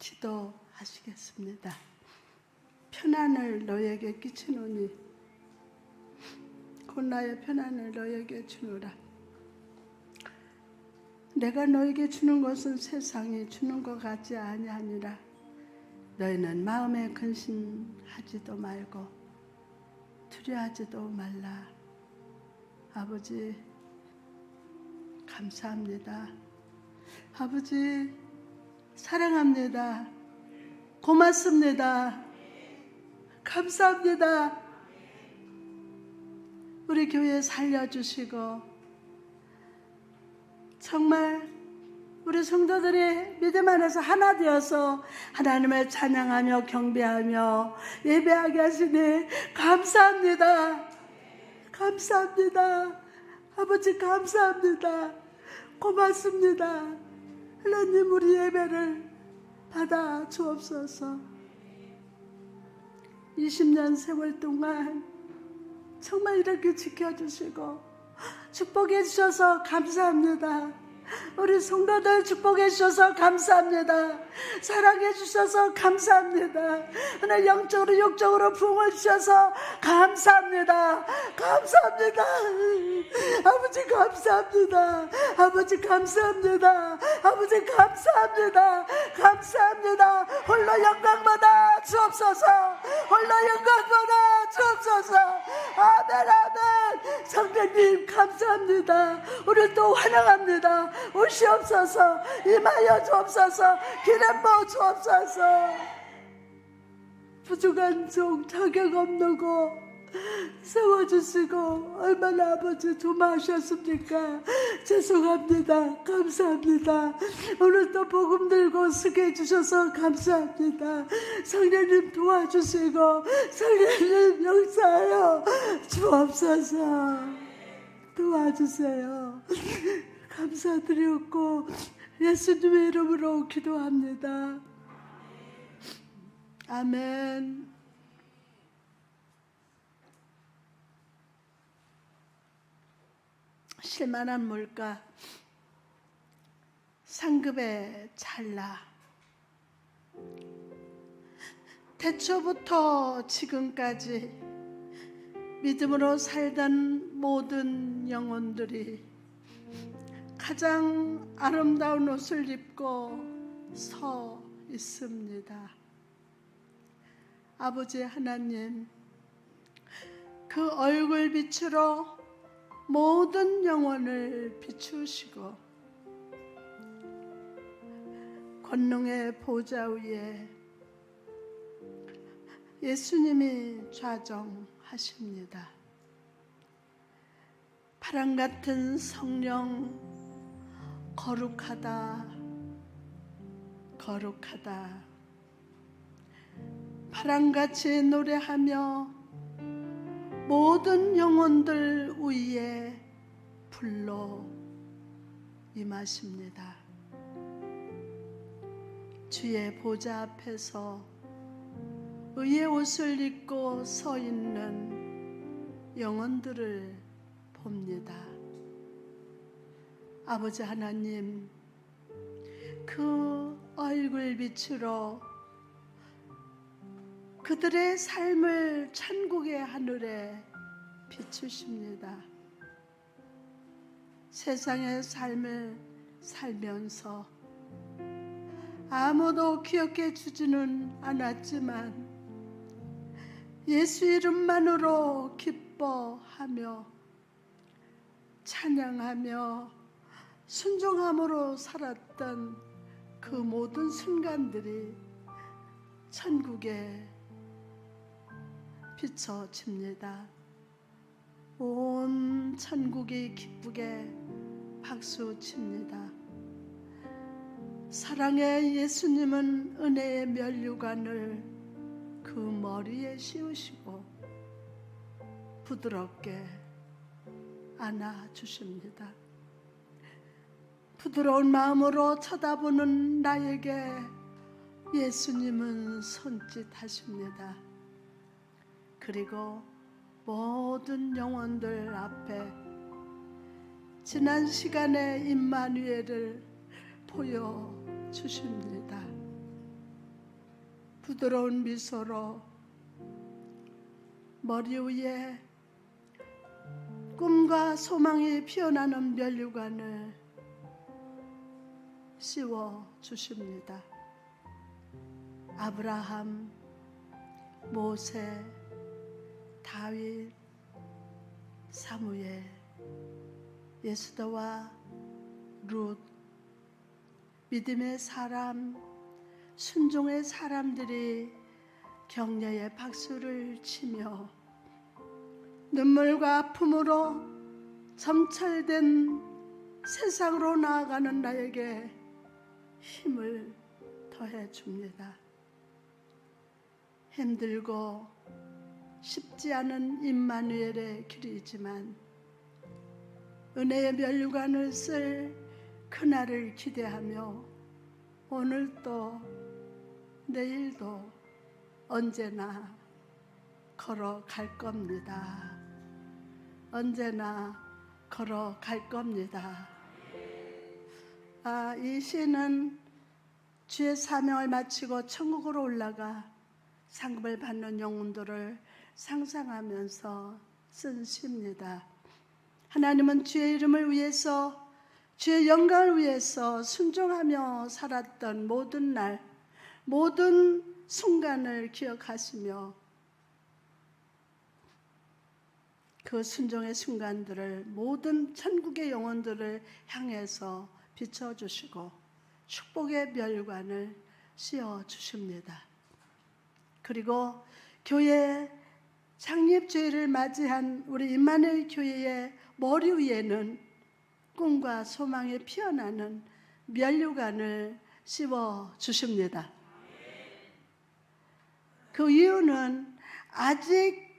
기도하시겠습니다. 편안을 너에게 끼치노니 곧 나의 편안을 너에게 주노라. 내가 너에게 주는 것은 세상이 주는 것 같지 아니하니라. 너희는 마음에 근심하지도 말고 두려워하지도 말라. 아버지 감사합니다. 아버지 사랑합니다. 고맙습니다. 감사합니다. 우리 교회 살려주시고 정말 우리 성도들이 믿음 안에서 하나 되어서 하나님을 찬양하며 경배하며 예배하게 하시니 감사합니다. 감사합니다. 아버지 감사합니다. 고맙습니다. 하나님 우리 예배를 받아 주옵소서. 20년 세월 동안 정말 이렇게 지켜주시고 축복해 주셔서 감사합니다. 우리 성도들 축복해 주셔서 감사합니다. 사랑해 주셔서 감사합니다. 오늘 영적으로 육적으로 부흥을 주셔서 감사합니다. 감사합니다. 아버지 감사합니다. 아버지 감사합니다. 아버지 감사합니다. 감사합니다. 홀로 영광받아 주옵소서. 홀로 영광받아 주옵소서. 아멘 아멘. 성령님 감사합니다. 오늘 또 환영합니다. 오시옵소서. 임하여 주옵소서. 기름 부어 주옵소서. 부족한 종 자격 없는 거 세워주시고 얼마나 아버지 조마하셨습니까? 죄송합니다. 감사합니다. 오늘 또 복음 들고 쓰게 해주셔서 감사합니다. 성령님 도와주시고 성령님 역사하여 주옵소서. 도와주세요. 감사드렸고 예수님의 이름으로 기도합니다. 아멘. 실만한 물가 상급의 찰나 태초부터 지금까지 믿음으로 살던 모든 영혼들이 가장 아름다운 옷을 입고 서 있습니다. 아버지 하나님, 그 얼굴 빛으로 모든 영혼을 비추시고 권능의 보좌 위에 예수님이 좌정하십니다. 바람 같은 성령, 거룩하다, 거룩하다. 바람같이 노래하며 모든 영혼들 위에 불러 임하십니다. 주의 보좌 앞에서 의의 옷을 입고 서 있는 영혼들을 봅니다. 아버지 하나님, 그 얼굴 빛으로 그들의 삶을 천국의 하늘에 비추십니다. 세상의 삶을 살면서 아무도 기억해 주지는 않았지만 예수 이름만으로 기뻐하며 찬양하며 순종함으로 살았던 그 모든 순간들이 천국에 비춰집니다. 온 천국이 기쁘게 박수칩니다. 사랑의 예수님은 은혜의 면류관을 그 머리에 씌우시고 부드럽게 안아주십니다. 부드러운 마음으로 쳐다보는 나에게 예수님은 손짓하십니다. 그리고 모든 영혼들 앞에 지난 시간의 임마누엘을 보여주십니다. 부드러운 미소로 머리 위에 꿈과 소망이 피어나는 면류관을 씌워 주십니다. 아브라함, 모세, 다윗, 사무엘, 예수다와 룻, 믿음의 사람, 순종의 사람들이 격려의 박수를 치며 눈물과 아픔으로 점철된 세상으로 나아가는 나에게 힘을 더해 줍니다. 힘들고 쉽지 않은 임마누엘의 길이지만 은혜의 면류관을 쓸 그날을 기대하며 오늘도 내일도 언제나 걸어갈 겁니다. 언제나 걸어갈 겁니다. 이 시는 주의 사명을 마치고 천국으로 올라가 상급을 받는 영혼들을 상상하면서 쓴 시입니다. 하나님은 주의 이름을 위해서, 주의 영광을 위해서 순종하며 살았던 모든 날, 모든 순간을 기억하시며 그 순종의 순간들을 모든 천국의 영혼들을 향해서 비춰주시고 축복의 면류관을 씌워주십니다. 그리고 교회 창립주의를 맞이한 우리 임마누엘 교회의 머리 위에는 꿈과 소망이 피어나는 면류관을 씌워주십니다. 그 이유는 아직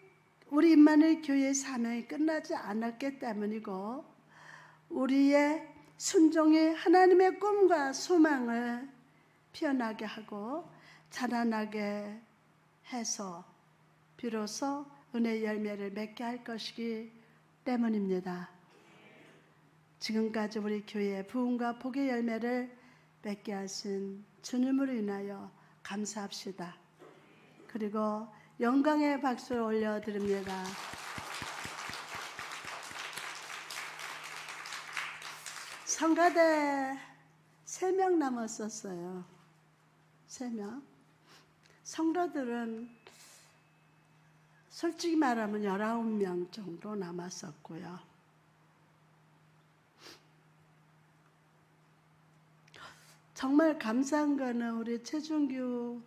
우리 임마누엘 교회의 사명이 끝나지 않았기 때문이고 우리의 순종이 하나님의 꿈과 소망을 피어나게 하고 자라나게 해서 비로소 은혜의 열매를 맺게 할 것이기 때문입니다. 지금까지 우리 교회의 부흥과 복의 열매를 맺게 하신 주님으로 인하여 감사합시다. 그리고 영광의 박수를 올려드립니다. 성가대 3명 남았었어요. 3명. 성도들은 솔직히 말하면 19명 정도 남았었고요. 정말 감사한 거는 우리 최준규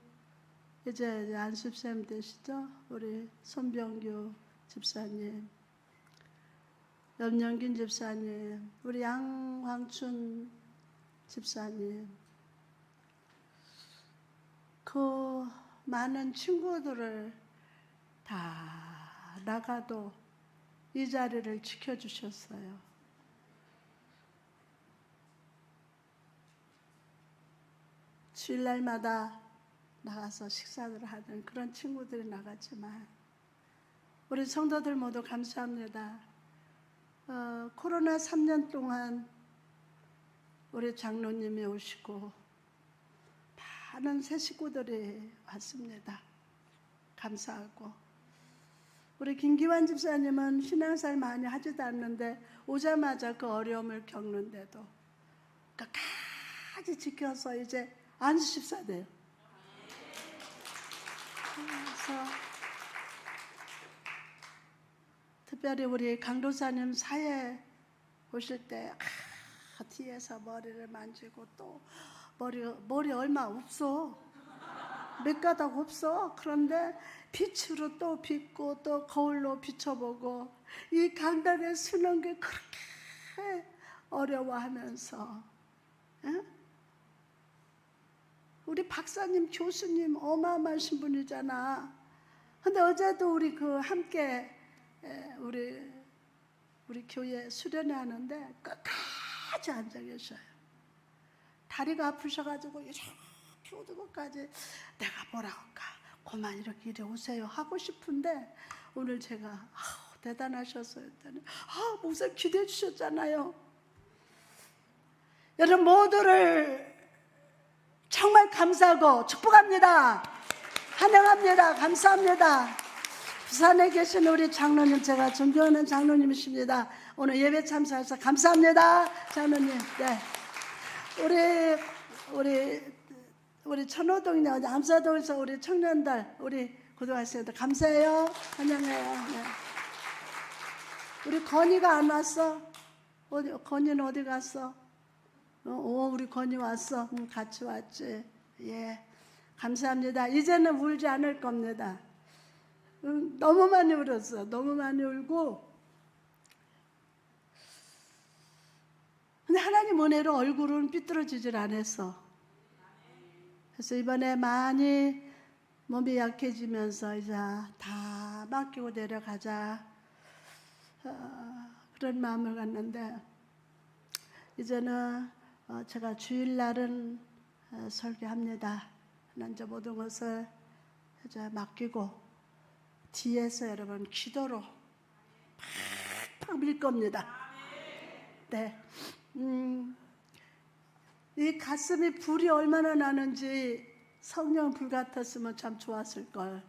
이제 안수쌤 되시죠? 우리 손병규 집사님, 염영긴 집사님, 우리 양황춘 집사님, 그 많은 친구들을 다 나가도 이 자리를 지켜주셨어요. 주일날마다 나가서 식사를 하는 그런 친구들이 나갔지만 우리 성도들 모두 감사합니다. 코로나 3년 동안 우리 장로님이 오시고 많은 새 식구들이 왔습니다. 감사하고 우리 김기환 집사님은 신앙생활 많이 하지도 않는데 오자마자 그 어려움을 겪는데도 끝까지 지켜서 이제 안수 집사 돼요. 그래서 특별히 우리 강도사님 사회 오실 때 뒤에서 머리를 만지고 또 머리 얼마 없어. 몇 가닥 없어. 그런데 빛으로 또 빚고 또 거울로 비춰보고 이 강단에 서는 게 그렇게 어려워하면서 우리 박사님, 교수님 어마어마하신 분이잖아. 근데 어제도 우리 그 함께 우리 교회 수련회 하는데 끝까지 앉아 계셔요. 다리가 아프셔가지고 이렇게 오드고까지 내가 뭐라 할까? 그만 이렇게 이리 오세요 하고 싶은데 오늘 제가 대단하셨어요 했더니 목사님 기대해 주셨잖아요. 여러분 모두를 정말 감사하고 축복합니다. 환영합니다. 감사합니다. 부산에 계신 우리 장로님, 제가 존경하는 장로님이십니다. 오늘 예배 참석해서 감사합니다. 장로님. 네. 우리 천호동이나 어디 암사동에서 우리 청년들, 우리 고등학생들 감사해요. 환영해요. 네. 우리 건이가 안 왔어? 건이는 어디 갔어? 우리 건이 왔어. 같이 왔지. 예. 감사합니다. 이제는 울지 않을 겁니다. 너무 많이 울었어. 너무 많이 울고. 근데 하나님 은혜로 얼굴은 삐뚤어지질 않았어. 그래서 이번에 많이 몸이 약해지면서 이제 다 맡기고 내려가자. 그런 마음을 갖는데 이제는 제가 주일날은 설교합니다. 이제 모든 것을 이제 맡기고 뒤에서 여러분 기도로 팍팍 밀 겁니다. 네. 이 가슴이 불이 얼마나 나는지 성령 불 같았으면 참 좋았을 걸.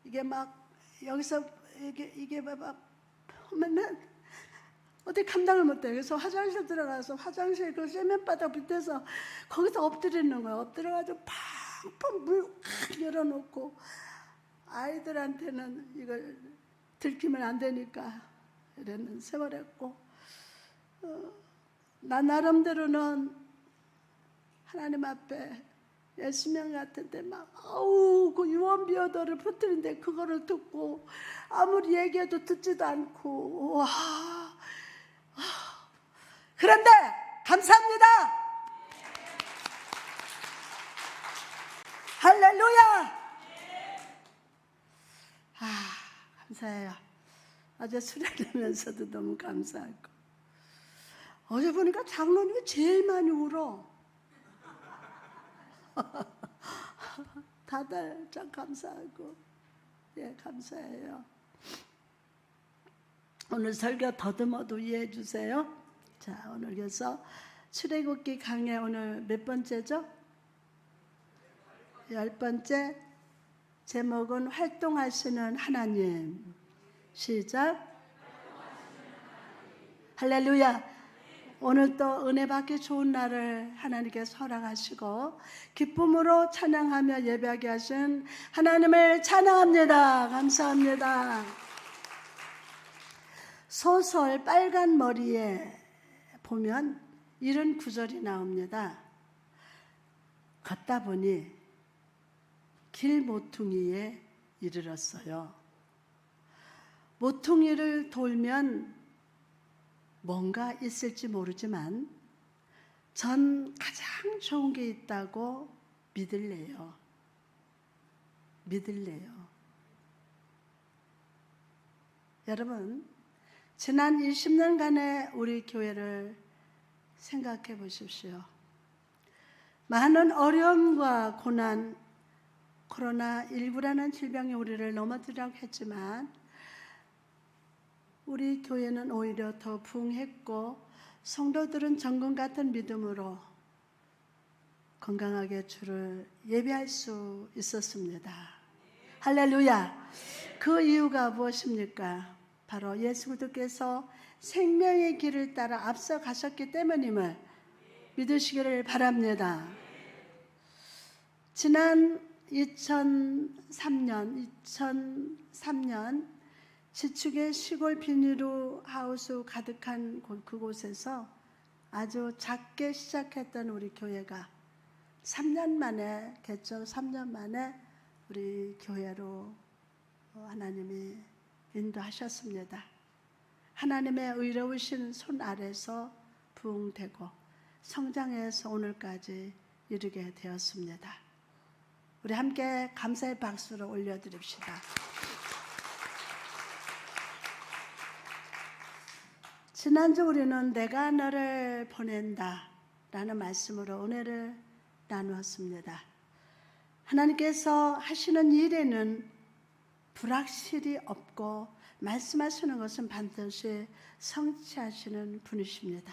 이게 막 여기서 이게 막 맨날 어디 감당을 못해. 그래서 화장실 들어가서 화장실 그 세면바닥 밑에서 거기서 엎드리는 거예요. 엎드려가지고 팡팡 물 열어놓고 아이들한테는 이걸 들키면 안 되니까 이러는 세월했고 나 나름대로는 하나님 앞에 예수명 같은데 막 그 유언비어도를 퍼뜨리는데 그거를 듣고 아무리 얘기해도 듣지도 않고 와. 그런데 감사합니다. 할렐루야. 감사해요. 어제 수련하면서도 너무 감사하고 어제 보니까 장로님이 제일 많이 울어. 다들 참 감사하고 예 감사해요. 오늘 설교 더듬어도 이해해 주세요. 자, 오늘 그래서 출애굽기 강의 오늘 몇 번째죠? 10번째. 제목은 활동하시는 하나님. 시작. 할렐루야. 오늘 또 은혜 받기 좋은 날을 하나님께서 허락하시고 기쁨으로 찬양하며 예배하게 하신 하나님을 찬양합니다. 감사합니다. 소설 빨간 머리에 보면 이런 구절이 나옵니다. 걷다 보니 길 모퉁이에 이르렀어요. 모퉁이를 돌면 뭔가 있을지 모르지만 전 가장 좋은 게 있다고 믿을래요. 여러분, 지난 20년간의 우리 교회를 생각해 보십시오. 많은 어려움과 고난, 코로나19라는 질병이 우리를 넘어뜨리라고 했지만 우리 교회는 오히려 더 부흥했고 성도들은 정금 같은 믿음으로 건강하게 주를 예배할 수 있었습니다. 할렐루야. 그 이유가 무엇입니까? 바로 예수 그리스도께서 생명의 길을 따라 앞서 가셨기 때문임을 믿으시기를 바랍니다. 지난 2003년 지축의 시골 비닐로 하우스 가득한 그곳에서 아주 작게 시작했던 우리 교회가 3년 만에 개척 3년 만에 우리 교회로 하나님이 인도하셨습니다. 하나님의 의로우신 손 아래서 부흥되고 성장해서 오늘까지 이르게 되었습니다. 우리 함께 감사의 박수를 올려드립시다. 지난주 우리는 내가 너를 보낸다 라는 말씀으로 은혜를 나누었습니다. 하나님께서 하시는 일에는 불확실이 없고 말씀하시는 것은 반드시 성취하시는 분이십니다.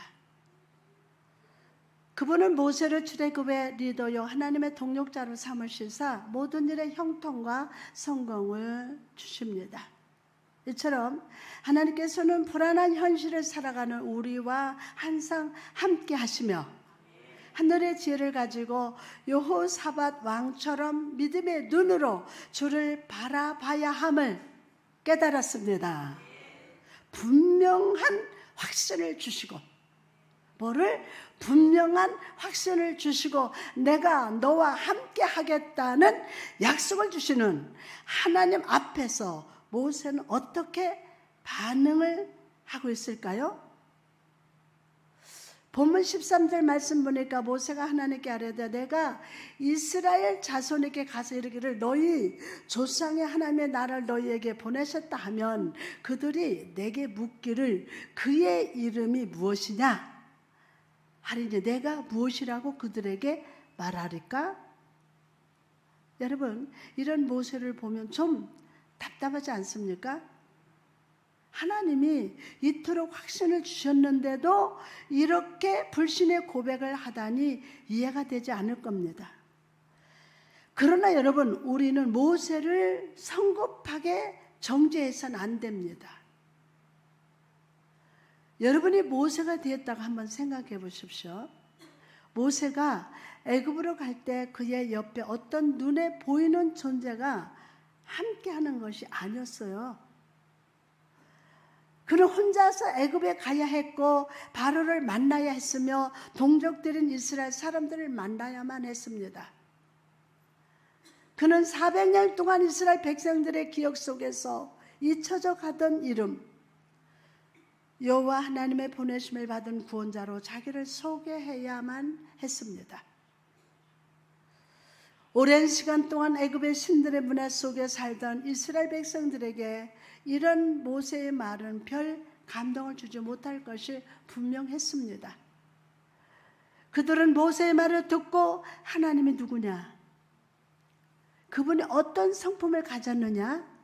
그분은 모세를 출애굽의 리더요 하나님의 동력자로 삼으시사 모든 일에 형통과 성공을 주십니다. 이처럼 하나님께서는 불안한 현실을 살아가는 우리와 항상 함께 하시며 하늘의 지혜를 가지고 여호사밧 왕처럼 믿음의 눈으로 주를 바라봐야 함을 깨달았습니다. 분명한 확신을 주시고, 뭐를? 분명한 확신을 주시고 내가 너와 함께 하겠다는 약속을 주시는 하나님 앞에서 모세는 어떻게 반응을 하고 있을까요? 본문 13절 말씀 보니까 모세가 하나님께 아뢰되 내가 이스라엘 자손에게 가서 이르기를 너희 조상의 하나님의 나라를 너희에게 보내셨다 하면 그들이 내게 묻기를 그의 이름이 무엇이냐 하리니 내가 무엇이라고 그들에게 말하리까? 여러분, 이런 모세를 보면 좀 답답하지 않습니까? 하나님이 이토록 확신을 주셨는데도 이렇게 불신의 고백을 하다니 이해가 되지 않을 겁니다. 그러나 여러분, 우리는 모세를 성급하게 정죄해서는 안 됩니다. 여러분이 모세가 되었다고 한번 생각해 보십시오. 모세가 애굽으로 갈 때 그의 옆에 어떤 눈에 보이는 존재가 함께하는 것이 아니었어요. 그는 혼자서 애굽에 가야 했고 바로를 만나야 했으며 동족들인 이스라엘 사람들을 만나야만 했습니다. 그는 400년 동안 이스라엘 백성들의 기억 속에서 잊혀져 가던 이름, 여호와 하나님의 보내심을 받은 구원자로 자기를 소개해야만 했습니다. 오랜 시간 동안 애굽의 신들의 문화 속에 살던 이스라엘 백성들에게 이런 모세의 말은 별 감동을 주지 못할 것이 분명했습니다. 그들은 모세의 말을 듣고 하나님이 누구냐? 그분이 어떤 성품을 가졌느냐?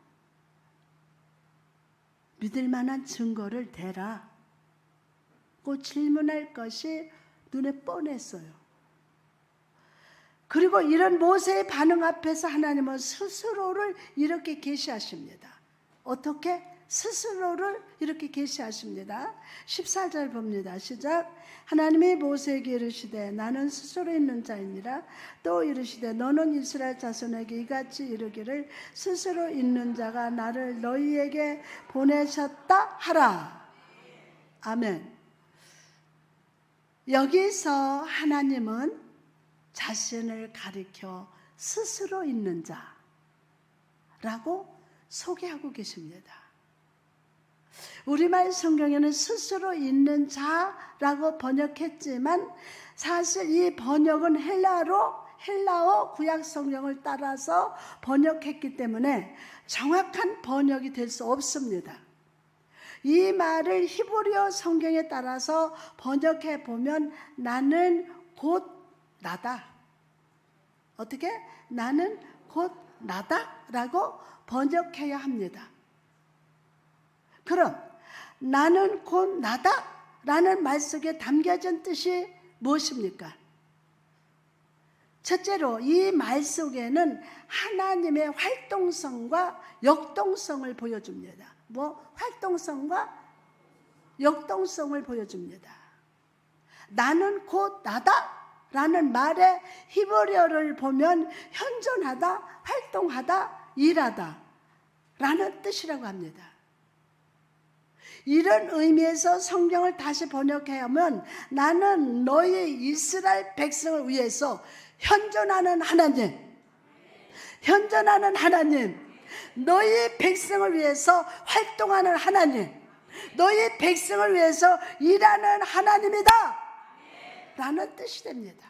믿을 만한 증거를 대라. 고 질문할 것이 눈에 뻔했어요. 그리고 이런 모세의 반응 앞에서 하나님은 스스로를 이렇게 계시하십니다. 어떻게? 스스로를 이렇게 계시하십니다. 14절 봅니다. 시작. 하나님이 모세에게 이르시되 나는 스스로 있는 자이니라. 또 이르시되 너는 이스라엘 자손에게 이같이 이르기를 스스로 있는 자가 나를 너희에게 보내셨다 하라. 아멘. 여기서 하나님은 자신을 가리켜 스스로 있는 자라고 소개하고 계십니다. 우리말 성경에는 스스로 있는 자라고 번역했지만 사실 이 번역은 헬라어 구약 성경을 따라서 번역했기 때문에 정확한 번역이 될 수 없습니다. 이 말을 히브리어 성경에 따라서 번역해 보면 나는 곧 나다. 어떻게? 나는 곧 나다라고 번역해야 합니다. 그럼 나는 곧 나다라는 말 속에 담겨진 뜻이 무엇입니까? 첫째로 이 말 속에는 하나님의 활동성과 역동성을 보여줍니다. 활동성과 역동성을 보여줍니다. 나는 곧 나다라는 말의 히브리어를 보면 현존하다, 활동하다, 일하다 라는 뜻이라고 합니다. 이런 의미에서 성경을 다시 번역하면 나는 너희 이스라엘 백성을 위해서 현존하는 하나님, 너희 백성을 위해서 활동하는 하나님, 너희 백성을 위해서 일하는 하나님이다 라는 뜻이 됩니다.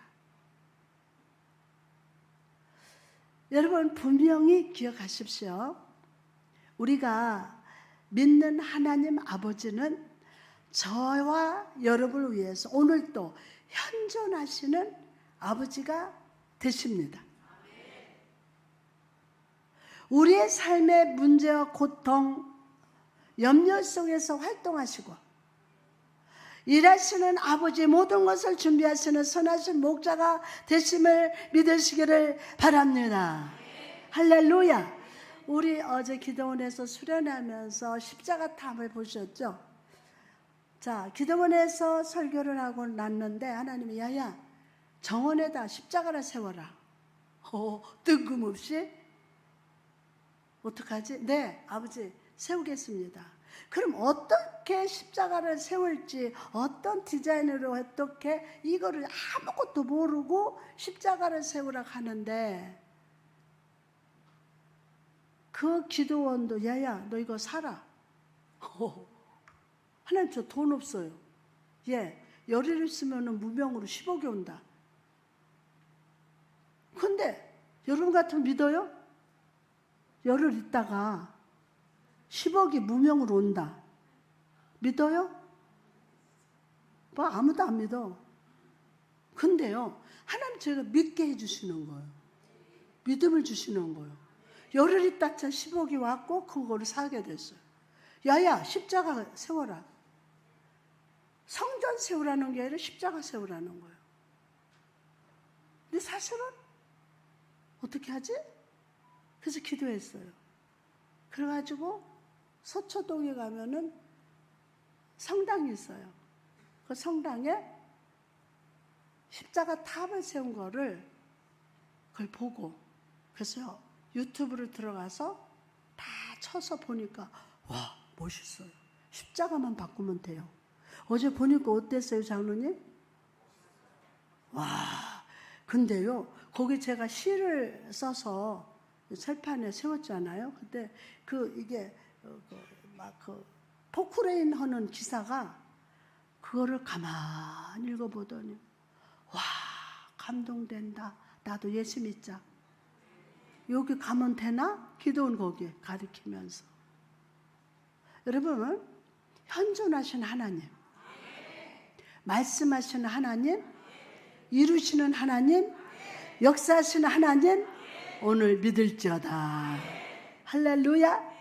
여러분 분명히 기억하십시오. 우리가 믿는 하나님 아버지는 저와 여러분을 위해서 오늘도 현존하시는 아버지가 되십니다. 우리의 삶의 문제와 고통, 염려 속에서 활동하시고 일하시는 아버지 모든 것을 준비하시는 선하신 목자가 되심을 믿으시기를 바랍니다. 할렐루야. 우리 어제 기도원에서 수련하면서 십자가 탑을 보셨죠? 자, 기도원에서 설교를 하고 났는데 하나님이 야야 정원에다 십자가를 세워라. 뜬금없이 어떡하지? 네, 아버지 세우겠습니다. 그럼 어떻게 십자가를 세울지, 어떤 디자인으로 어떻게 이거를 아무것도 모르고 십자가를 세우라 하는데 그 기도원도 야야 너 이거 사라. 하나님 저 돈 없어요. 예, 열흘 있으면 무명으로 10억이 온다. 근데 여러분 같으면 믿어요? 열흘 있다가 10억이 무명으로 온다. 믿어요? 뭐 아무도 안 믿어. 근데요, 하나님 저희가 믿게 해주시는 거예요. 믿음을 주시는 거예요. 열흘 있다 10억이 왔고 그거를 사게 됐어요. 야야 십자가 세워라. 성전 세우라는 게 아니라 십자가 세우라는 거예요. 근데 사실은 어떻게 하지? 그래서 기도했어요. 그래가지고 서초동에 가면은 성당이 있어요. 그 성당에 십자가 탑을 세운 거를 그걸 보고 그래서 유튜브를 들어가서 다 쳐서 보니까 와 멋있어요. 십자가만 바꾸면 돼요. 어제 보니까 어땠어요 장로님? 와 근데요 거기 제가 시를 써서 철판에 세웠잖아요. 근데 이게 포크레인 하는 기사가 그거를 가만히 읽어보더니 와 감동된다. 나도 예수 믿자. 여기 가면 되나? 기도원 거기 가리키면서. 여러분 현존하신 하나님, 말씀하시는 하나님, 이루시는 하나님, 역사하시는 하나님 오늘 믿을지어다. 할렐루야.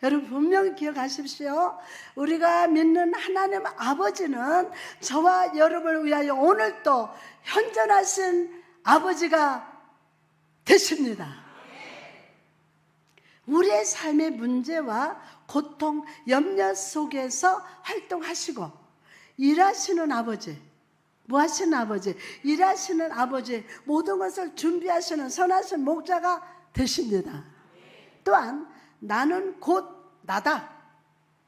여러분 분명히 기억하십시오. 우리가 믿는 하나님 아버지는 저와 여러분을 위하여 오늘도 현존하신 아버지가 되십니다. 우리의 삶의 문제와 고통, 염려 속에서 활동하시고 일하시는 아버지, 뭐 하시는 아버지? 일하시는 아버지, 모든 것을 준비하시는 선하신 목자가 되십니다. 또한 나는 곧 나다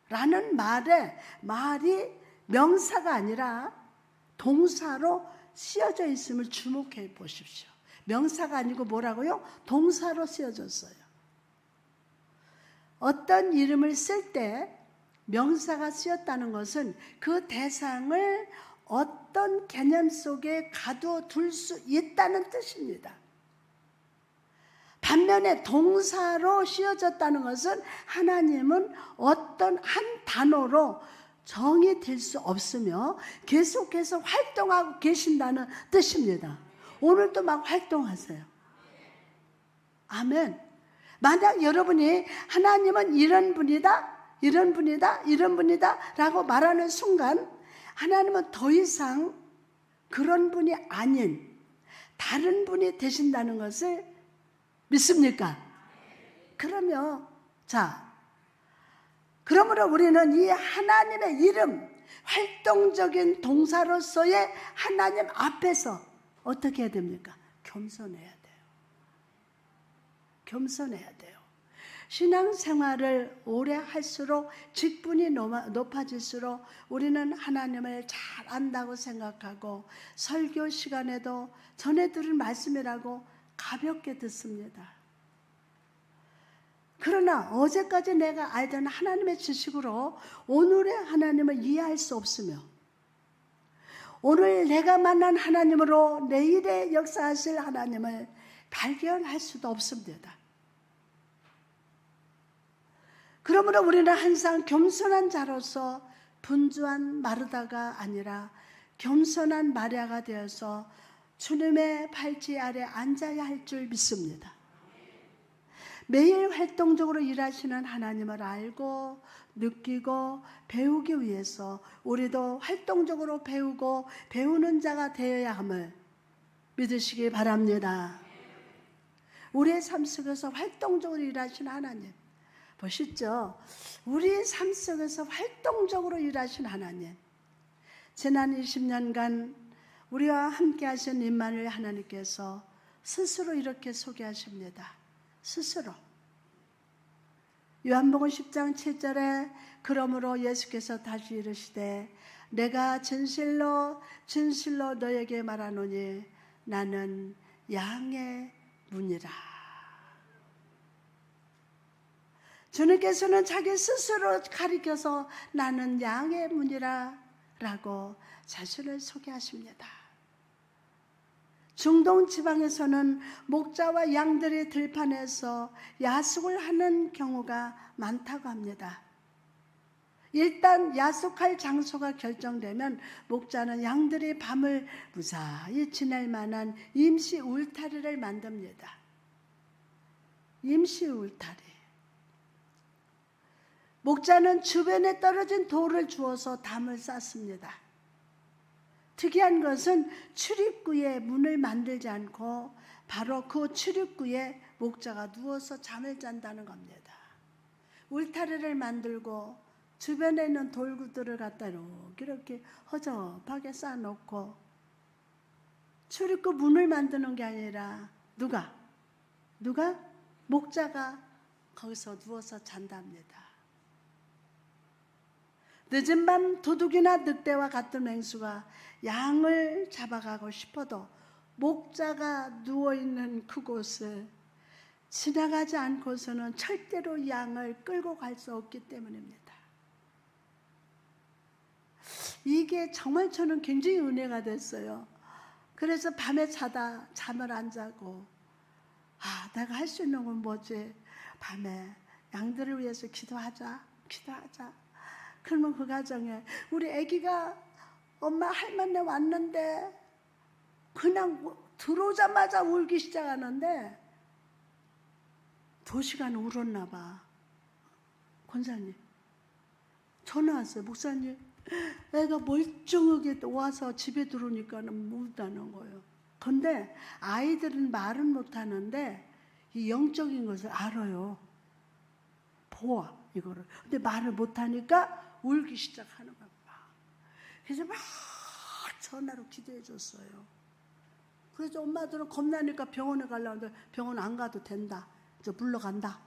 라는 말이 명사가 아니라 동사로 쓰여져 있음을 주목해 보십시오. 명사가 아니고 뭐라고요? 동사로 쓰여졌어요. 어떤 이름을 쓸 때 명사가 쓰였다는 것은 그 대상을 어떤 개념 속에 가둬둘 수 있다는 뜻입니다. 반면에 동사로 쓰여졌다는 것은 하나님은 어떤 한 단어로 정의될 수 없으며 계속해서 활동하고 계신다는 뜻입니다. 오늘도 막 활동하세요. 아멘. 만약 여러분이 하나님은 이런 분이다, 이런 분이다, 이런 분이다 라고 말하는 순간 하나님은 더 이상 그런 분이 아닌 다른 분이 되신다는 것을 믿습니까? 그러면 그러므로 우리는 이 하나님의 이름, 활동적인 동사로서의 하나님 앞에서 어떻게 해야 됩니까? 겸손해야 돼요. 겸손해야 돼요. 신앙생활을 오래 할수록 직분이 높아질수록 우리는 하나님을 잘 안다고 생각하고 설교 시간에도 전해 들은 말씀이라고 가볍게 듣습니다. 그러나 어제까지 내가 알던 하나님의 지식으로 오늘의 하나님을 이해할 수 없으며 오늘 내가 만난 하나님으로 내일의 역사하실 하나님을 발견할 수도 없습니다. 그러므로 우리는 항상 겸손한 자로서 분주한 마르다가 아니라 겸손한 마리아가 되어서 주님의 팔찌 아래 앉아야 할 줄 믿습니다. 매일 활동적으로 일하시는 하나님을 알고 느끼고 배우기 위해서 우리도 활동적으로 배우고 배우는 자가 되어야 함을 믿으시기 바랍니다. 우리의 삶 속에서 활동적으로 일하시는 하나님 보시죠. 우리의 삶 속에서 활동적으로 일하신 하나님, 지난 20년간 우리와 함께 하신 임마누엘 하나님께서 스스로 이렇게 소개하십니다. 스스로. 요한복음 10장 7절에 그러므로 예수께서 다시 이르시되 내가 진실로 진실로 너에게 말하노니 나는 양의 문이라. 주님께서는 자기 스스로 가리켜서 나는 양의 문이라 라고 자신을 소개하십니다. 중동 지방에서는 목자와 양들이 들판에서 야숙을 하는 경우가 많다고 합니다. 일단 야숙할 장소가 결정되면 목자는 양들이 밤을 무사히 지낼 만한 임시 울타리를 만듭니다. 임시 울타리. 목자는 주변에 떨어진 돌을 주워서 담을 쌓습니다. 특이한 것은 출입구에 문을 만들지 않고 바로 그 출입구에 목자가 누워서 잠을 잔다는 겁니다. 울타리를 만들고 주변에 있는 돌구들을 갖다 이렇게 허접하게 쌓아놓고 출입구 문을 만드는 게 아니라 누가? 목자가 거기서 누워서 잔답니다. 늦은 밤 도둑이나 늑대와 같은 맹수가 양을 잡아가고 싶어도 목자가 누워있는 그곳을 지나가지 않고서는 절대로 양을 끌고 갈 수 없기 때문입니다. 이게 정말 저는 굉장히 은혜가 됐어요. 그래서 밤에 자다 잠을 안 자고 내가 할 수 있는 건 뭐지? 밤에 양들을 위해서 기도하자. 그러면 그 가정에 우리 아기가 엄마 할머니 왔는데 그냥 들어오자마자 울기 시작하는데 2시간 울었나 봐. 권사님 전화 왔어요. 목사님 애가 멀쩡하게 와서 집에 들어오니까는 울다는 거예요. 근데 아이들은 말은 못하는데 이 영적인 것을 알아요. 보아 이거를. 근데 말을 못하니까 울기 시작하는 거야. 그래서 막 전화로 기도해 줬어요. 그래서 엄마들은 겁나니까 병원에 가려는데 병원 안 가도 된다. 이제 물러간다.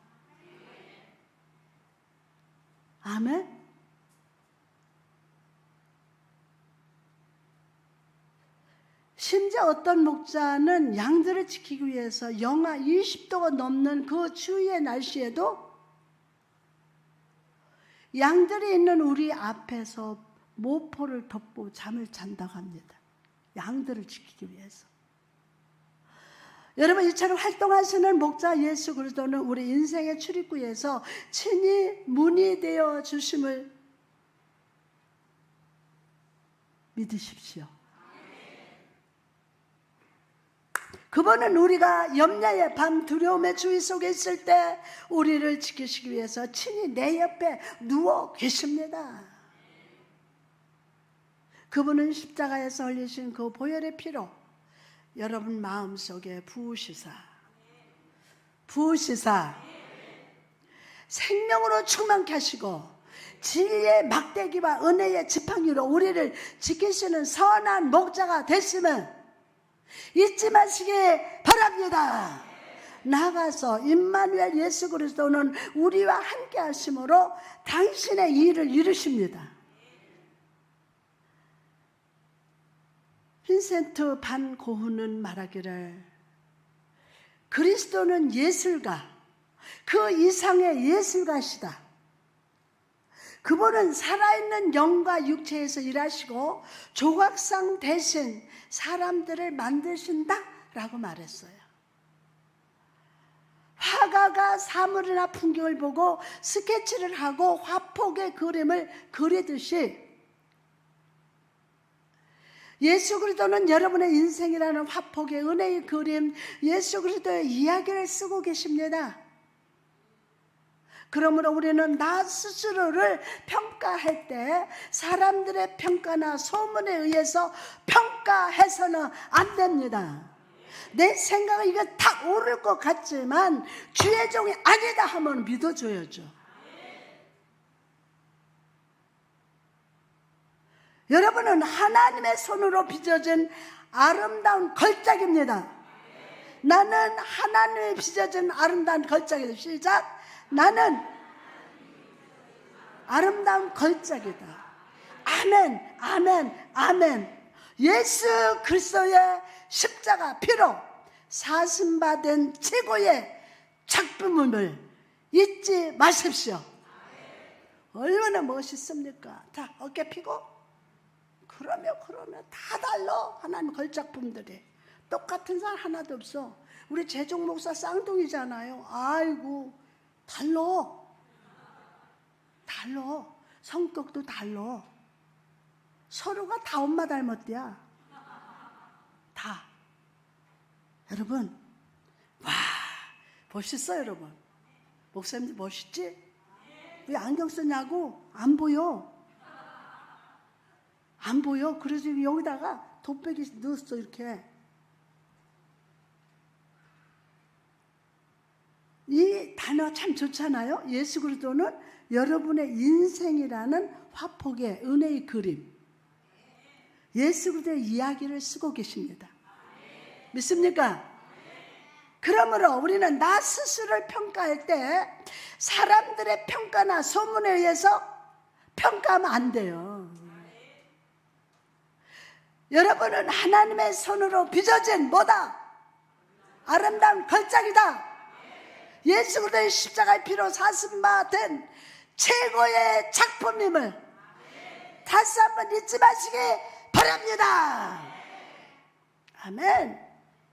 아멘? 심지어 어떤 목자는 양들을 지키기 위해서 영하 20도가 넘는 그 추위의 날씨에도 양들이 있는 우리 앞에서 모포를 덮고 잠을 잔다고 합니다. 양들을 지키기 위해서. 여러분, 이처럼 활동하시는 목자 예수 그리스도는 우리 인생의 출입구에서 친히 문이 되어 주심을 믿으십시오. 그분은 우리가 염려의 밤 두려움의 주의 속에 있을 때 우리를 지키시기 위해서 친히 내 옆에 누워 계십니다. 그분은 십자가에서 흘리신 그 보혈의 피로 여러분 마음속에 부으시사 생명으로 충만케 하시고 진리의 막대기와 은혜의 지팡이로 우리를 지키시는 선한 목자가 되시면 잊지 마시기 바랍니다. 나가서 임마누엘 예수 그리스도는 우리와 함께 하심으로 당신의 일을 이루십니다. 빈센트 반 고흐는 말하기를 그리스도는 예술가, 그 이상의 예술가시다. 그분은 살아있는 영과 육체에서 일하시고 조각상 대신 사람들을 만드신다라고 말했어요. 화가가 사물이나 풍경을 보고 스케치를 하고 화폭의 그림을 그리듯이 예수 그리스도는 여러분의 인생이라는 화폭의 은혜의 그림, 예수 그리스도의 이야기를 쓰고 계십니다. 그러므로 우리는 나 스스로를 평가할 때 사람들의 평가나 소문에 의해서 평가해서는 안 됩니다. 내 생각은 이거 다 옳을 것 같지만 주의 종이 아니다 하면 믿어줘야죠. 여러분은 하나님의 손으로 빚어진 아름다운 걸작입니다. 나는 하나님의 빚어진 아름다운 걸작이다. 시작. 나는 아름다운 걸작이다. 아멘, 아멘, 아멘. 예수 그리스도의 십자가 피로 사슴받은 최고의 작품을 잊지 마십시오. 얼마나 멋있습니까? 자, 어깨 피고. 그러면 다 달라. 하나님 걸작품들이 똑같은 사람 하나도 없어. 우리 재종 목사 쌍둥이잖아요. 아이고, 달라. 성격도 달라. 서로가 다 엄마 닮았대야. 다. 여러분, 와, 멋있어 여러분. 목사님들 멋있지? 왜 안경 쓰냐고? 안 보여. 그래서 여기다가 돋배기 넣었어. 이렇게. 이 단어 참 좋잖아요. 예수 그리스도는 여러분의 인생이라는 화폭의 은혜의 그림, 예수 그리스도의 이야기를 쓰고 계십니다. 믿습니까? 그러므로 우리는 나 스스로를 평가할 때 사람들의 평가나 소문에 의해서 평가하면 안 돼요. 여러분은 하나님의 손으로 빚어진 뭐다? 아름다운 걸작이다. 예수 그리스도의 십자가의 피로 사슴받은 최고의 작품임을 다시 한번 잊지 마시기 바랍니다. 아멘.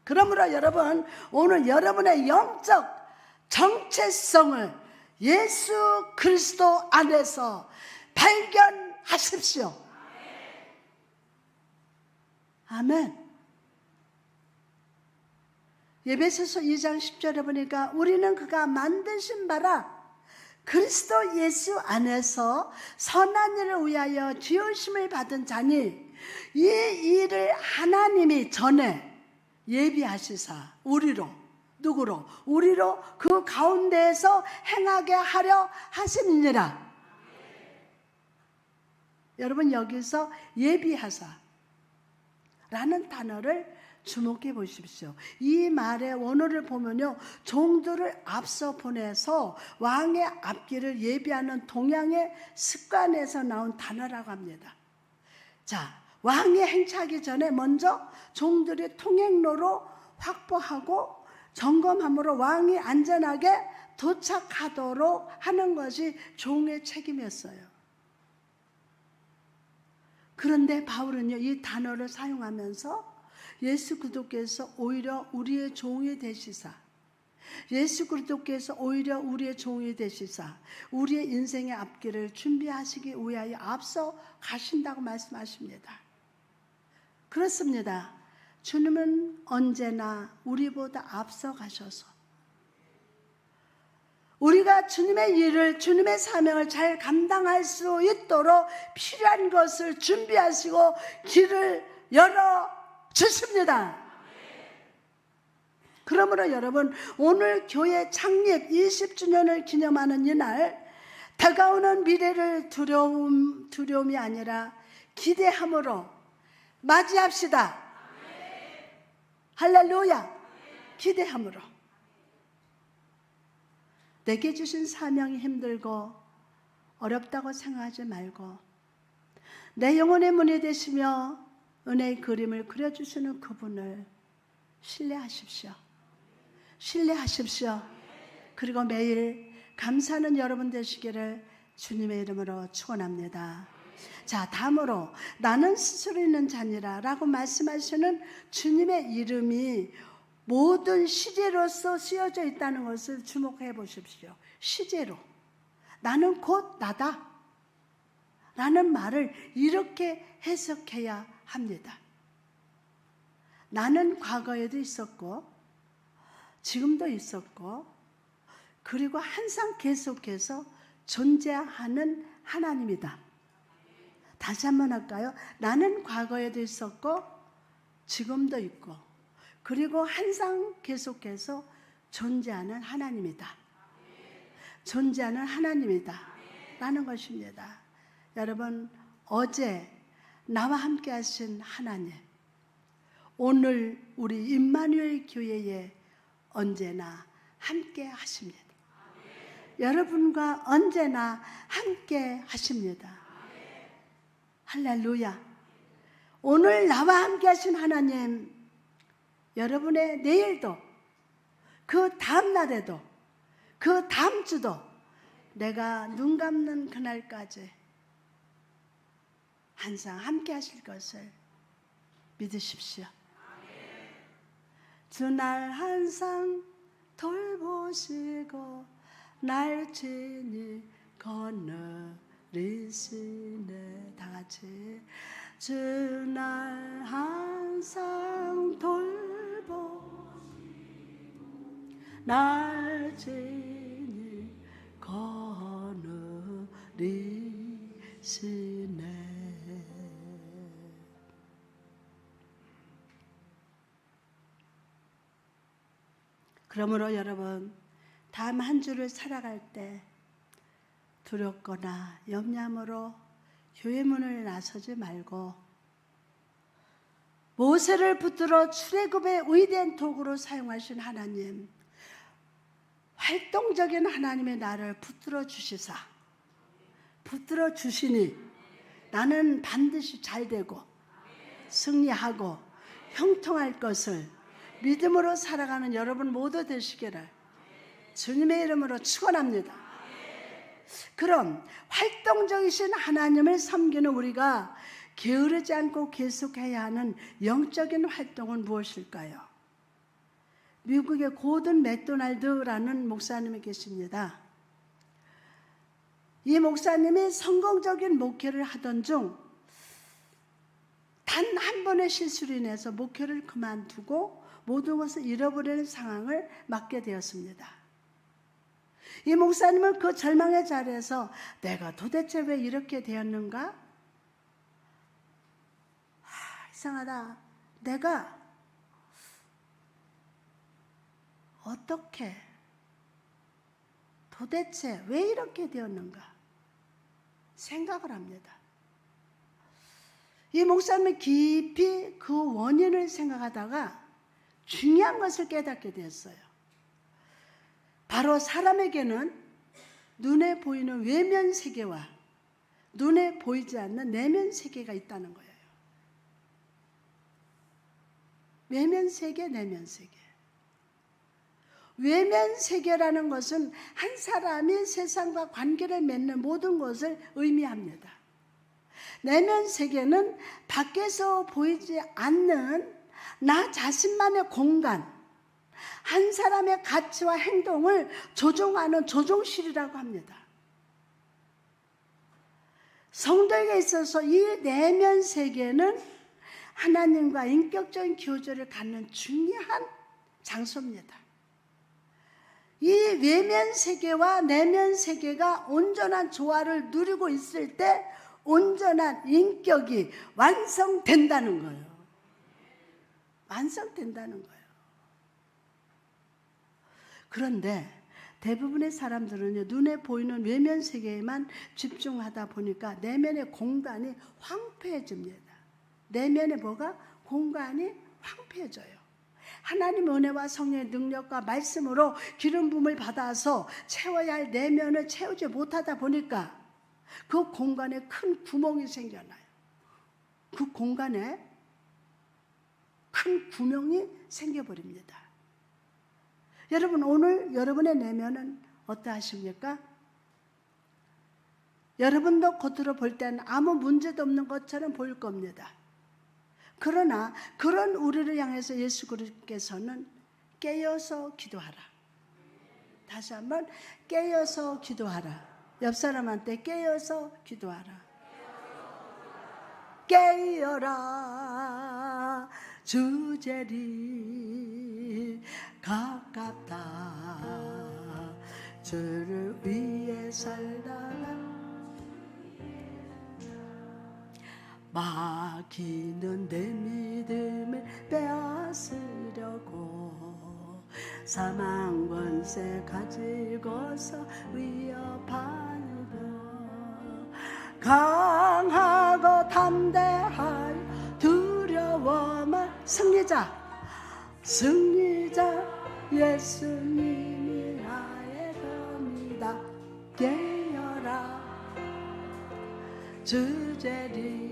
그러므로 여러분, 오늘 여러분의 영적 정체성을 예수 그리스도 안에서 발견하십시오. 아멘. 에베소서 2장 10절에 보니까 우리는 그가 만드신 바라 그리스도 예수 안에서 선한 일을 위하여 지으심을 받은 자니 이 일을 하나님이 전에 예비하시사 우리로, 누구로? 우리로 그 가운데에서 행하게 하려 하심이니라. 여러분, 여기서 예비하사 라는 단어를 주목해 보십시오. 이 말의 원어를 보면요, 종들을 앞서 보내서 왕의 앞길을 예비하는 동양의 습관에서 나온 단어라고 합니다. 자, 왕이 행차하기 전에 먼저 종들이 통행로로 확보하고 점검함으로 왕이 안전하게 도착하도록 하는 것이 종의 책임이었어요. 그런데 바울은요, 이 단어를 사용하면서 예수 그리스도께서 오히려 우리의 종이 되시사, 예수 그리스도께서 오히려 우리의 종이 되시사 우리의 인생의 앞길을 준비하시기 위하여 앞서 가신다고 말씀하십니다. 그렇습니다. 주님은 언제나 우리보다 앞서 가셔서 우리가 주님의 일을, 주님의 사명을 잘 감당할 수 있도록 필요한 것을 준비하시고 길을 열어 주십니다. 그러므로 여러분, 오늘 교회 창립 20주년을 기념하는 이날, 다가오는 미래를 두려움이 아니라 기대함으로 맞이합시다. 할렐루야. 기대함으로. 내게 주신 사명이 힘들고 어렵다고 생각하지 말고 내 영혼의 문이 되시며 은혜의 그림을 그려주시는 그분을 신뢰하십시오. 신뢰하십시오. 그리고 매일 감사하는 여러분 되시기를 주님의 이름으로 축원합니다. 자, 다음으로 나는 스스로 있는 자니라 라고 말씀하시는 주님의 이름이 모든 시제로서 쓰여져 있다는 것을 주목해 보십시오. 시제로. 나는 곧 나다 라는 말을 이렇게 해석해야 합니다. 나는 과거에도 있었고 지금도 있었고 그리고 항상 계속해서 존재하는 하나님이다. 다시 한번 할까요? 나는 과거에도 있었고 지금도 있고 그리고 항상 계속해서 존재하는 하나님이다. 존재하는 하나님이다 라는 것입니다. 여러분, 어제 나와 함께 하신 하나님, 오늘 우리 임마누엘 교회에 언제나 함께 하십니다. 여러분과 언제나 함께 하십니다. 할렐루야. 오늘 나와 함께 하신 하나님, 여러분의 내일도, 그 다음 날에도, 그 다음 주도, 내가 눈 감는 그날까지 항상 함께 하실 것을 믿으십시오. 주날 항상 돌보시고 날 친히 거느리시네. 다 같이. 주날 항상 돌보시고 날 친히 거느리시네. 그러므로 여러분, 다음 한 주를 살아갈 때 두렵거나 염려함으로 교회 문을 나서지 말고 모세를 붙들어 출애굽의 위대한 도구로 사용하신 하나님, 활동적인 하나님의 나를 붙들어 주시사, 붙들어 주시니 나는 반드시 잘되고 승리하고 형통할 것을 믿음으로 살아가는 여러분 모두 되시기를 주님의 이름으로 축원합니다. 그럼 활동적이신 하나님을 섬기는 우리가 게으르지 않고 계속해야 하는 영적인 활동은 무엇일까요? 미국의 고든 맥도날드라는 목사님이 계십니다. 이 목사님이 성공적인 목회를 하던 중 단 한 번의 실수로 인해서 목회를 그만두고 모든 것을 잃어버리는 상황을 맞게 되었습니다. 이 목사님은 그 절망의 자리에서 내가 도대체 왜 이렇게 되었는가? 이상하다. 내가 어떻게 도대체 왜 이렇게 되었는가? 생각을 합니다. 이 목사님은 깊이 그 원인을 생각하다가 중요한 것을 깨닫게 되었어요. 바로 사람에게는 눈에 보이는 외면 세계와 눈에 보이지 않는 내면 세계가 있다는 거예요. 외면 세계, 내면 세계. 외면 세계라는 것은 한 사람이 세상과 관계를 맺는 모든 것을 의미합니다. 내면 세계는 밖에서 보이지 않는 나 자신만의 공간, 한 사람의 가치와 행동을 조종하는 조종실이라고 합니다. 성도에게 있어서 이 내면 세계는 하나님과 인격적인 교제를 갖는 중요한 장소입니다. 이 외면 세계와 내면 세계가 온전한 조화를 누리고 있을 때 온전한 인격이 완성된다는 거예요. 완성된다는 거예요. 그런데 대부분의 사람들은 눈에 보이는 외면 세계에만 집중하다 보니까 내면의 공간이 황폐해집니다. 내면의 뭐가? 공간이 황폐해져요. 하나님의 은혜와 성령의 능력과 말씀으로 기름 부음을 받아서 채워야 할 내면을 채우지 못하다 보니까 그 공간에 큰 구멍이 생겨나요. 그 공간에 큰 구멍이 생겨버립니다. 여러분, 오늘 여러분의 내면은 어떠하십니까? 여러분도 겉으로 볼 때는 아무 문제도 없는 것처럼 보일 겁니다. 그러나 그런 우리를 향해서 예수 그리스도께서는 깨어서 기도하라. 다시 한번 깨어서 기도하라. 옆 사람한테 깨어서 기도하라. 깨어라 주제리 가깝다. 주를 위해 살다가 마귀는 내 믿음을 빼앗으려고 사망 권세 가지고서 위협하는도 강하고 담대하여 두려워만 승리자 예수님이 나의 검이다 깨어라 주제리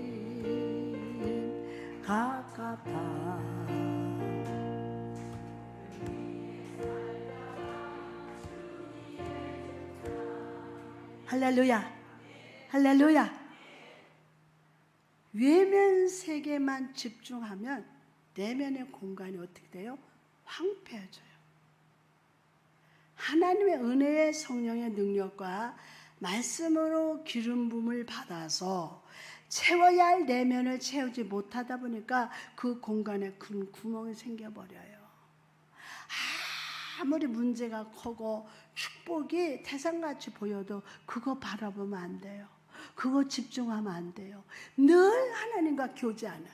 가깝다 할렐루야 할렐루야. 외면 세계만 집중하면 내면의 공간이 어떻게 돼요? 황폐해져요. 하나님의 은혜의 성령의 능력과 말씀으로 기름 부음을 받아서 채워야 할 내면을 채우지 못하다 보니까 그 공간에 큰 구멍이 생겨버려요. 아무리 문제가 크고 축복이 태산같이 보여도 그거 바라보면 안 돼요. 그거 집중하면 안 돼요. 늘 하나님과 교제하는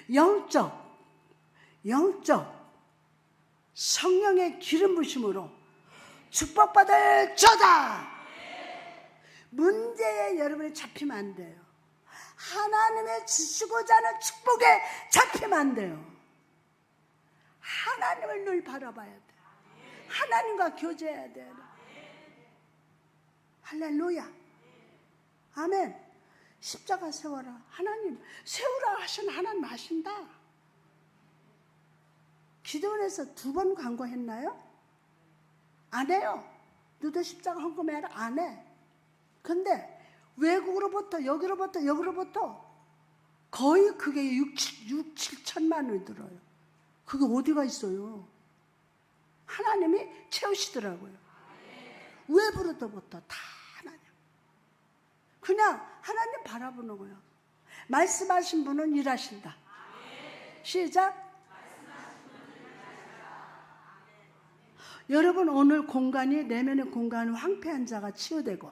영적 성령의 기름 부심으로 축복받을 자다. 문제에 여러분이 잡히면 안 돼요. 하나님의 주시고자 하는 축복에 잡히면 안 돼요. 하나님을 늘 바라봐야 돼요. 하나님과 교제해야 돼요. 할렐루야. 아멘. 십자가 세워라. 하나님 세우라 하신 하나님 하신다. 기도원에서 2번 간구했나요? 안 해요. 너도 십자가 헌금해라. 안 해. 근데 외국으로부터 여기로부터 거의 그게 6, 7천만 원이 들어요. 그게 어디가 있어요? 하나님이 채우시더라고요. 외부로부터 다 하나님. 그냥 하나님 바라보는 거예요. 말씀하신 분은 일하신다. 시작. 여러분 오늘 공간이 내면의 공간은 황폐한 자가 치유되고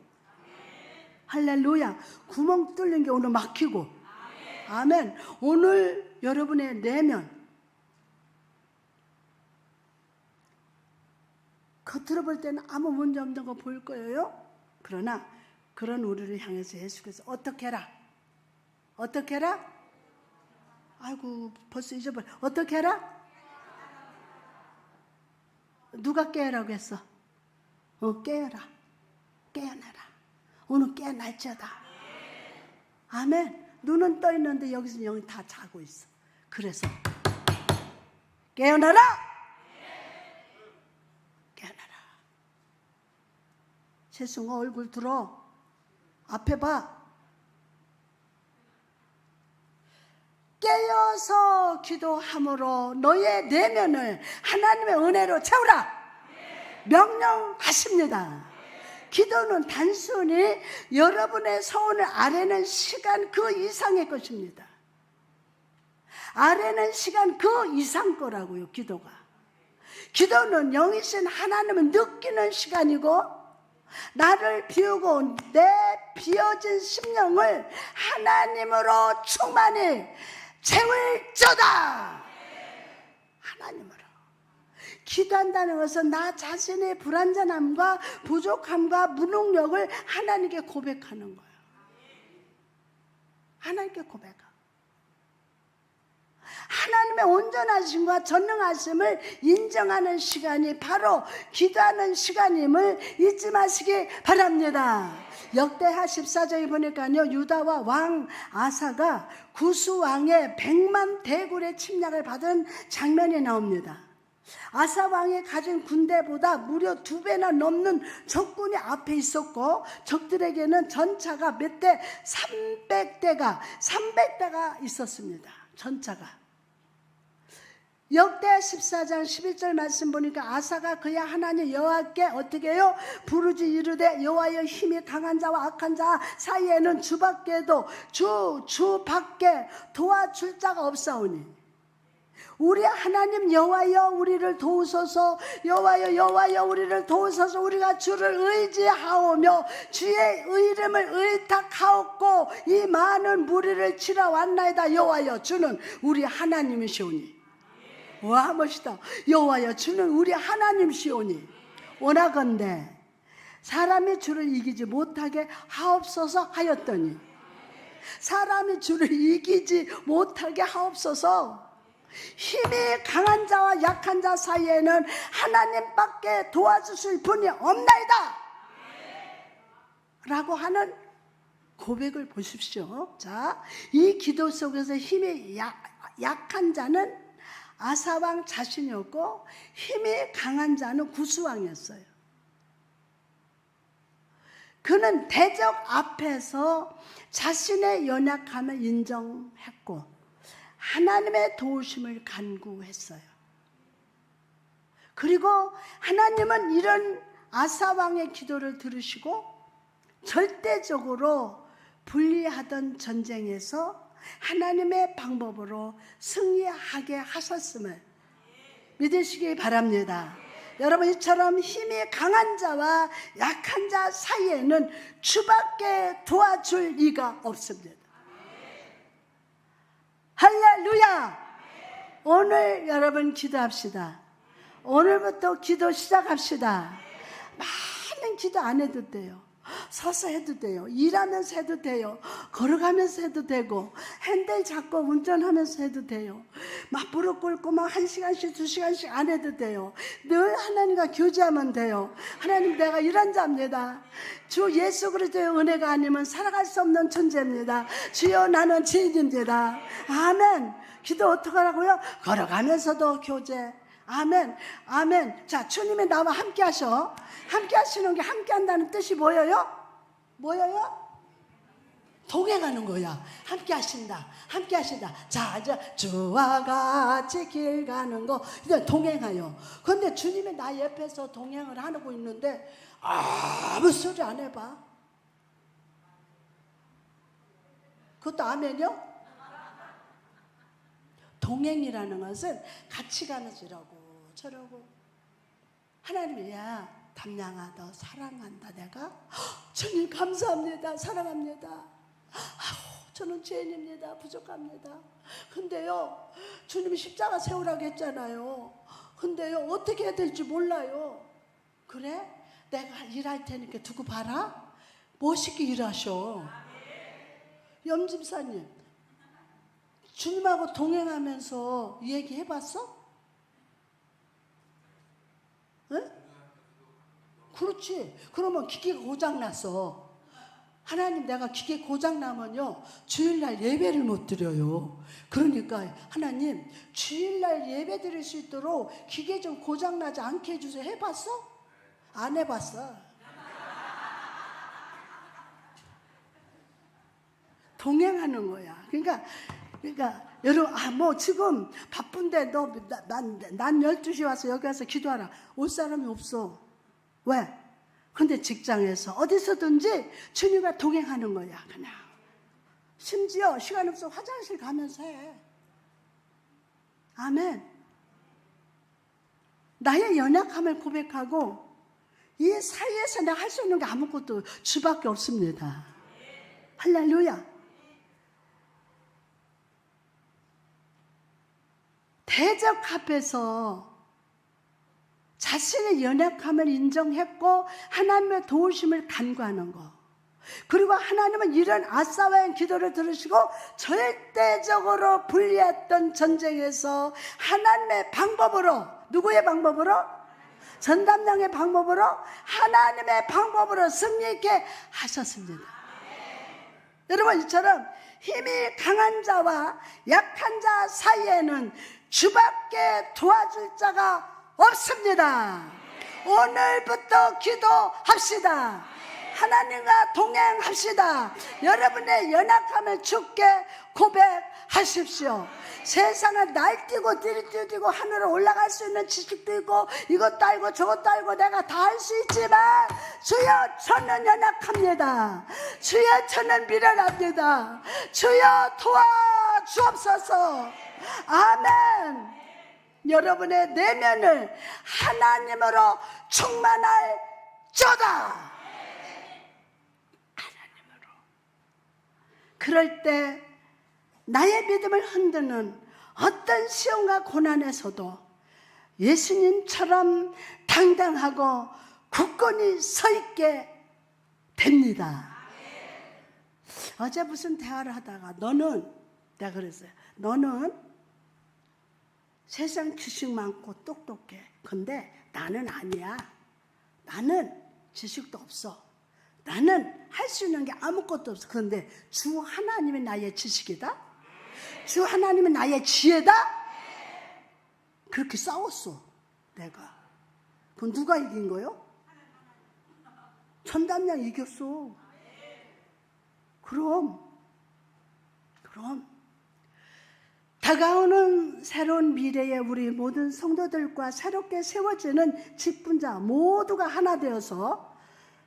할렐루야. 구멍 뚫린 게 오늘 막히고 아멘. 오늘 여러분의 내면 겉으로 볼 때는 아무 문제 없는 거 보일 거예요. 그러나 그런 우리를 향해서 예수께서 어떻게 해라? 어떻게 해라? 아이고 벌써 잊어버려. 어떻게 해라? 누가 깨라고 했어? 깨어라. 깨어나라. 오늘 깨어날지어다. 아멘. 눈은 떠 있는데 여기서 영이 다 자고 있어. 그래서 깨어나라. 깨어나라. 재승아 얼굴 들어. 앞에 봐. 깨어서 기도함으로 너의 내면을 하나님의 은혜로 채우라. 명령하십니다. 기도는 단순히 여러분의 소원을 아뢰는 시간 그 이상의 것입니다. 아뢰는 시간 그 이상 거라고요. 기도가. 기도는 영이신 하나님을 느끼는 시간이고 나를 비우고 내 비어진 심령을 하나님으로 충만히 채울저다. 하나님으로. 기도한다는 것은 나 자신의 불완전함과 부족함과 무능력을 하나님께 고백하는 거예요. 하나님께 고백하고 하나님의 온전하심과 전능하심을 인정하는 시간이 바로 기도하는 시간임을 잊지 마시기 바랍니다. 역대하 14장에 보니까요, 유다와 왕 아사가 구스 왕의 100만 대군의 침략을 받은 장면이 나옵니다. 아사 왕이 가진 군대보다 무려 2배나 넘는 적군이 앞에 있었고 적들에게는 전차가 몇 대? 300대가 있었습니다. 전차가. 역대 14장 11절 말씀 보니까 아사가 그야 하나님 여호와께 어떻게 해요? 부르지 이르되 여호와여 힘이 강한 자와 악한 자 사이에는 주밖에도 주 밖에 도와줄 자가 없사오니 우리 하나님 여호와여 우리를 도우소서. 여호와여 여호와여 우리를 도우소서. 우리가 주를 의지하오며 주의 이름을 의탁하옵고 이 많은 무리를 치러 왔나이다. 여호와여 주는 우리 하나님이시오니. 와 멋있다. 여호와여 주는 우리 하나님이시오니 원하건대 사람이 주를 이기지 못하게 하옵소서 하였더니 사람이 주를 이기지 못하게 하옵소서. 힘이 강한 자와 약한 자 사이에는 하나님밖에 도와주실 분이 없나이다 라고 하는 고백을 보십시오. 자, 이 기도 속에서 힘이 약한 자는 아사왕 자신이었고 힘이 강한 자는 구스왕이었어요. 그는 대적 앞에서 자신의 연약함을 인정했고 하나님의 도우심을 간구했어요. 그리고 하나님은 이런 아사왕의 기도를 들으시고 절대적으로 불리하던 전쟁에서 하나님의 방법으로 승리하게 하셨음을 믿으시기 바랍니다. 여러분 이처럼 힘이 강한 자와 약한 자 사이에는 주밖에 도와줄 이가 없습니다. 할렐루야. 오늘 여러분 기도합시다. 오늘부터 기도 시작합시다. 많은 기도 안 해도 돼요. 서서 해도 돼요. 일하면서 해도 돼요. 걸어가면서 해도 되고 핸들 잡고 운전하면서 해도 돼요. 막 무릎 꿇고 막 1시간씩 2시간씩 안 해도 돼요. 늘 하나님과 교제하면 돼요. 하나님 내가 이런 자입니다. 주 예수 그리스도의 은혜가 아니면 살아갈 수 없는 존재입니다. 주여 나는 죄인입니다. 아멘. 기도 어떻게 하라고요? 걸어가면서도 교제. 아멘. 아멘. 자, 주님이 나와 함께 하셔. 함께 하시는 게 함께 한다는 뜻이 뭐예요? 뭐예요? 동행하는 거야. 함께 하신다. 함께 하신다. 자, 이제 주와 같이 길 가는 거. 이제 동행하여. 그런데 주님이 나 옆에서 동행을 하고 있는데 아무 소리 안 해봐. 그것도 아멘이요? 동행이라는 것은 같이 가는 지라고 저러고 하나님이 야 담양아 너 사랑한다 내가 주님 감사합니다 사랑합니다 저는 죄인입니다 부족합니다 근데요 주님이 십자가 세우라고 했잖아요 근데요 어떻게 해야 될지 몰라요 그래? 내가 일할 테니까 두고 봐라 멋있게 일하셔 염집사님 주님하고 동행하면서 얘기해봤어? 응? 그렇지. 그러면 기계가 고장났어. 하나님 내가 기계 고장나면요 주일날 예배를 못 드려요. 그러니까 하나님 주일날 예배 드릴 수 있도록 기계 좀 고장나지 않게 해주세요. 해봤어? 안 해봤어. 동행하는 거야. 그러니까 여러분 뭐 지금 바쁜데 난 12시에 와서 여기 와서 기도하라. 올 사람이 없어. 왜? 근데 직장에서 어디서든지 주님과 동행하는 거야. 그냥 심지어 시간 없어 화장실 가면서 해. 아멘. 나의 연약함을 고백하고 이 사이에서 내가 할 수 있는 게 아무것도 주밖에 없습니다. 할렐루야. 대적 앞에서 자신의 연약함을 인정했고 하나님의 도우심을 간구하는 것. 그리고 하나님은 이런 아사와의 기도를 들으시고 절대적으로 불리했던 전쟁에서 하나님의 방법으로 누구의 방법으로? 전담장의 방법으로 하나님의 방법으로 승리있게 하셨습니다. 여러분 이처럼 힘이 강한 자와 약한 자 사이에는 주밖에 도와줄 자가 없습니다. 오늘부터 기도합시다. 하나님과 동행합시다. 여러분의 연약함을 주께 고백하십시오. 세상은 날뛰고 뛰고 하늘에 올라갈 수 있는 지식도 있고 이것도 알고 저것도 알고 내가 다 할 수 있지만 주여 저는 연약합니다. 주여 저는 미련합니다. 주여 도와주옵소서. 아멘. 여러분의 내면을 하나님으로 충만할 저다. 하나님으로. 그럴 때 나의 믿음을 흔드는 어떤 시험과 고난에서도 예수님처럼 당당하고 굳건히 서 있게 됩니다. 어제 무슨 대화를 하다가 내가 그랬어요. 너는 세상 지식 많고 똑똑해. 근데 나는 아니야. 나는 지식도 없어. 나는 할 수 있는 게 아무것도 없어. 그런데 주 하나님이 나의 지식이다? 주 하나님이 나의 지혜다? 그렇게 싸웠어, 내가. 그럼 누가 이긴 거요? 천담양 이겼어. 그럼 다가오는 새로운 미래에 우리 모든 성도들과 새롭게 세워지는 직분자 모두가 하나 되어서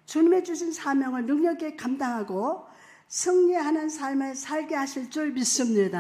주님의 주신 사명을 능력있게 감당하고 승리하는 삶을 살게 하실 줄 믿습니다.